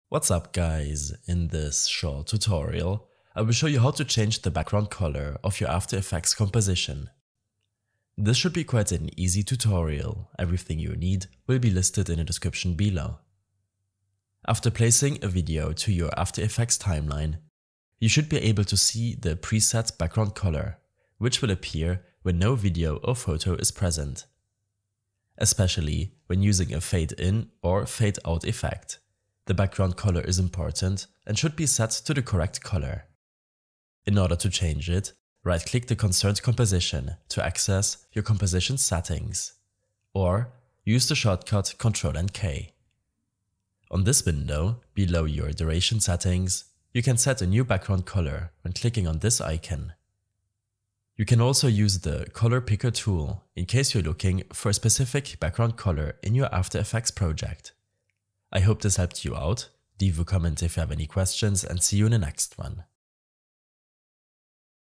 What's up guys, in this short tutorial I will show you how to change the background color of your After Effects composition. This should be quite an easy tutorial, everything you need will be listed in the description below. After placing a video to your After Effects timeline, you should be able to see the preset background color, which will appear when no video or photo is present. Especially when using a fade in or fade out effect. The background color is important and should be set to the correct color. In order to change it, right-click the concerned composition to access your composition settings, or use the shortcut Ctrl and K. On this window, below your duration settings, you can set a new background color when clicking on this icon. You can also use the Color Picker tool in case you're looking for a specific background color in your After Effects project. I hope this helped you out. Leave a comment if you have any questions and see you in the next one.